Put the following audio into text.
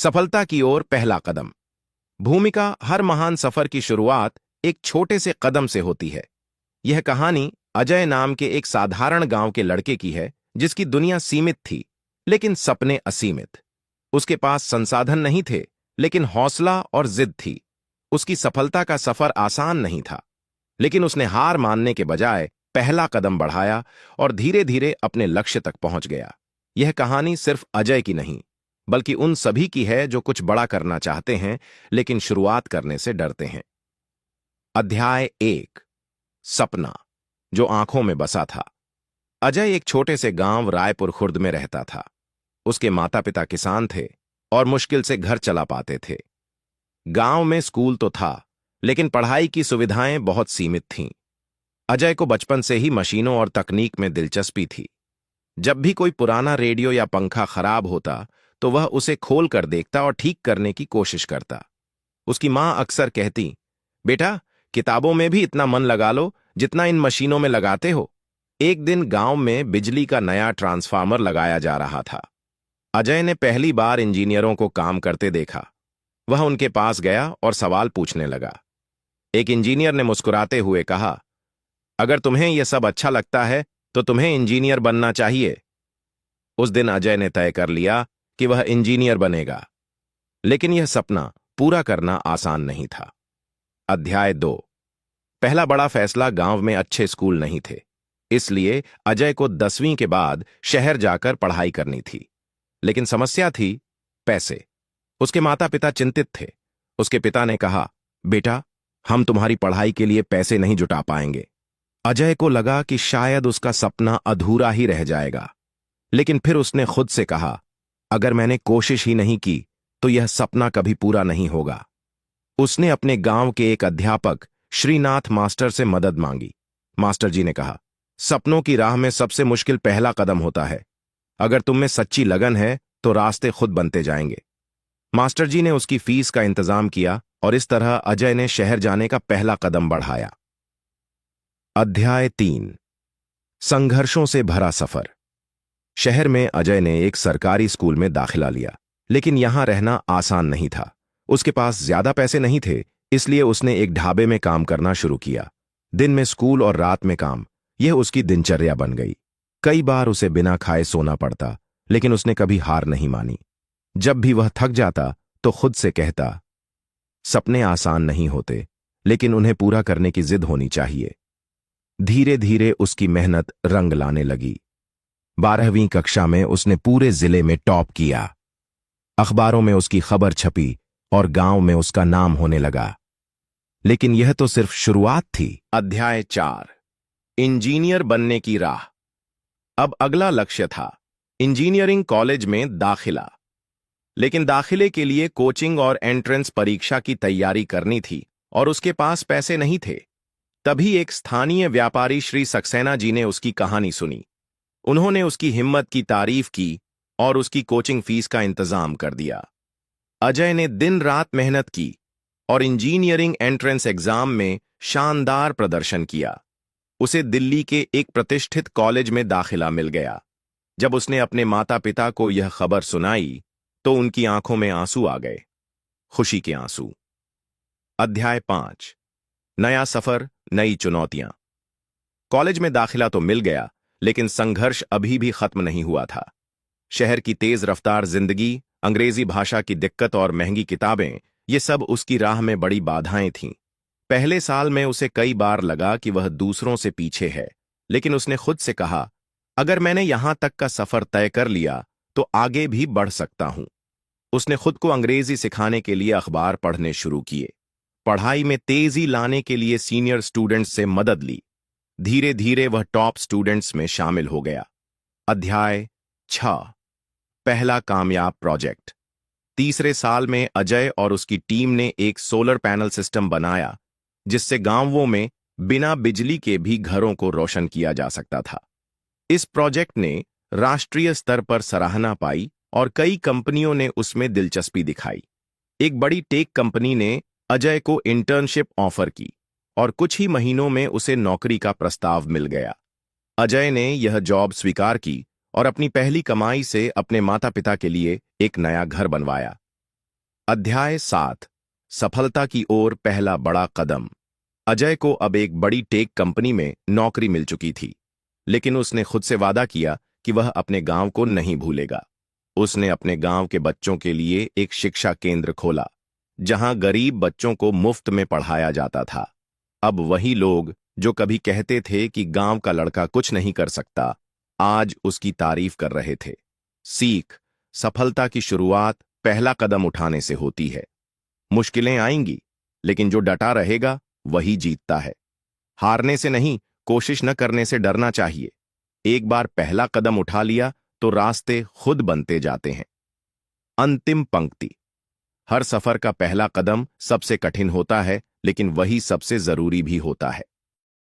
सफलता की ओर पहला कदम। भूमिका हर महान सफर की शुरुआत एक छोटे से कदम से होती है। यह कहानी अजय नाम के एक साधारण गांव के लड़के की है, जिसकी दुनिया सीमित थी लेकिन सपने असीमित। उसके पास संसाधन नहीं थे, लेकिन हौसला और जिद थी। उसकी सफलता का सफर आसान नहीं था, लेकिन उसने हार मानने के बजाय पहला कदम बढ़ाया और धीरे धीरे अपने लक्ष्य तक पहुंच गया। यह कहानी सिर्फ अजय की नहीं, बल्कि उन सभी की है जो कुछ बड़ा करना चाहते हैं लेकिन शुरुआत करने से डरते हैं। अध्याय 1। सपना जो आंखों में बसा था। अजय एक छोटे से गांव रायपुर खुर्द में रहता था। उसके माता पिता किसान थे और मुश्किल से घर चला पाते थे। गांव में स्कूल तो था, लेकिन पढ़ाई की सुविधाएं बहुत सीमित थीं। अजय को बचपन से ही मशीनों और तकनीक में दिलचस्पी थी। जब भी कोई पुराना रेडियो या पंखा खराब होता तो वह उसे खोल कर देखता और ठीक करने की कोशिश करता। उसकी मां अक्सर कहती, बेटा, किताबों में भी इतना मन लगा लो जितना इन मशीनों में लगाते हो। एक दिन गांव में बिजली का नया ट्रांसफार्मर लगाया जा रहा था। अजय ने पहली बार इंजीनियरों को काम करते देखा। वह उनके पास गया और सवाल पूछने लगा। एक इंजीनियर ने मुस्कुराते हुए कहा, अगर तुम्हें यह सब अच्छा लगता है तो तुम्हें इंजीनियर बनना चाहिए। उस दिन अजय ने तय कर लिया कि वह इंजीनियर बनेगा, लेकिन यह सपना पूरा करना आसान नहीं था। अध्याय 2। पहला बड़ा फैसला। गांव में अच्छे स्कूल नहीं थे, इसलिए अजय को 10वीं के बाद शहर जाकर पढ़ाई करनी थी। लेकिन समस्या थी पैसे। उसके माता पिता चिंतित थे। उसके पिता ने कहा, बेटा, हम तुम्हारी पढ़ाई के लिए पैसे नहीं जुटा पाएंगे। अजय को लगा कि शायद उसका सपना अधूरा ही रह जाएगा, लेकिन फिर उसने खुद से कहा, अगर मैंने कोशिश ही नहीं की तो यह सपना कभी पूरा नहीं होगा। उसने अपने गांव के एक अध्यापक श्रीनाथ मास्टर से मदद मांगी। मास्टर जी ने कहा, सपनों की राह में सबसे मुश्किल पहला कदम होता है। अगर तुम में सच्ची लगन है तो रास्ते खुद बनते जाएंगे। मास्टर जी ने उसकी फीस का इंतजाम किया और इस तरह अजय ने शहर जाने का पहला कदम बढ़ाया। अध्याय 3। संघर्षों से भरा सफर। शहर में अजय ने एक सरकारी स्कूल में दाखिला लिया, लेकिन यहां रहना आसान नहीं था। उसके पास ज्यादा पैसे नहीं थे, इसलिए उसने एक ढाबे में काम करना शुरू किया। दिन में स्कूल और रात में काम, यह उसकी दिनचर्या बन गई। कई बार उसे बिना खाए सोना पड़ता, लेकिन उसने कभी हार नहीं मानी। जब भी वह थक जाता तो खुद से कहता, सपने आसान नहीं होते, लेकिन उन्हें पूरा करने की जिद होनी चाहिए। धीरे धीरे उसकी मेहनत रंग लाने लगी। 12वीं कक्षा में उसने पूरे जिले में टॉप किया। अखबारों में उसकी खबर छपी और गांव में उसका नाम होने लगा। लेकिन यह तो सिर्फ शुरुआत थी। अध्याय 4। इंजीनियर बनने की राह। अब अगला लक्ष्य था इंजीनियरिंग कॉलेज में दाखिला। लेकिन दाखिले के लिए कोचिंग और एंट्रेंस परीक्षा की तैयारी करनी थी और उसके पास पैसे नहीं थे। तभी एक स्थानीय व्यापारी श्री सक्सेना जी ने उसकी कहानी सुनी। उन्होंने उसकी हिम्मत की तारीफ की और उसकी कोचिंग फीस का इंतजाम कर दिया। अजय ने दिन रात मेहनत की और इंजीनियरिंग एंट्रेंस एग्जाम में शानदार प्रदर्शन किया। उसे दिल्ली के एक प्रतिष्ठित कॉलेज में दाखिला मिल गया। जब उसने अपने माता पिता को यह खबर सुनाई तो उनकी आंखों में आंसू आ गए, खुशी के आंसू। अध्याय 5। नया सफर, नई चुनौतियां। कॉलेज में दाखिला तो मिल गया, लेकिन संघर्ष अभी भी खत्म नहीं हुआ था। शहर की तेज रफ्तार जिंदगी, अंग्रेजी भाषा की दिक्कत और महंगी किताबें, ये सब उसकी राह में बड़ी बाधाएं थीं। पहले साल में उसे कई बार लगा कि वह दूसरों से पीछे है, लेकिन उसने खुद से कहा, अगर मैंने यहां तक का सफर तय कर लिया तो आगे भी बढ़ सकता हूं। उसने खुद को अंग्रेजी सिखाने के लिए अखबार पढ़ने शुरू किए। पढ़ाई में तेजी लाने के लिए सीनियर स्टूडेंट्स से मदद ली। धीरे धीरे वह टॉप स्टूडेंट्स में शामिल हो गया। अध्याय 6। पहला कामयाब प्रोजेक्ट। तीसरे साल में अजय और उसकी टीम ने एक सोलर पैनल सिस्टम बनाया, जिससे गांवों में बिना बिजली के भी घरों को रोशन किया जा सकता था। इस प्रोजेक्ट ने राष्ट्रीय स्तर पर सराहना पाई और कई कंपनियों ने उसमें दिलचस्पी दिखाई। एक बड़ी टेक कंपनी ने अजय को इंटर्नशिप ऑफर की और कुछ ही महीनों में उसे नौकरी का प्रस्ताव मिल गया। अजय ने यह जॉब स्वीकार की और अपनी पहली कमाई से अपने माता पिता के लिए एक नया घर बनवाया। अध्याय 7 सफलता की ओर पहला बड़ा कदम। अजय को अब एक बड़ी टेक कंपनी में नौकरी मिल चुकी थी, लेकिन उसने खुद से वादा किया कि वह अपने गांव को नहीं भूलेगा। उसने अपने गांव के बच्चों के लिए एक शिक्षा केंद्र खोला, जहां गरीब बच्चों को मुफ्त में पढ़ाया जाता था। अब वही लोग जो कभी कहते थे कि गांव का लड़का कुछ नहीं कर सकता, आज उसकी तारीफ कर रहे थे। सीख, सफलता की शुरुआत पहला कदम उठाने से होती है। मुश्किलें आएंगी, लेकिन जो डटा रहेगा वही जीतता है। हारने से नहीं, कोशिश न करने से डरना चाहिए। एक बार पहला कदम उठा लिया तो रास्ते खुद बनते जाते हैं। अंतिम पंक्ति। हर सफर का पहला कदम सबसे कठिन होता है, लेकिन वही सबसे जरूरी भी होता है।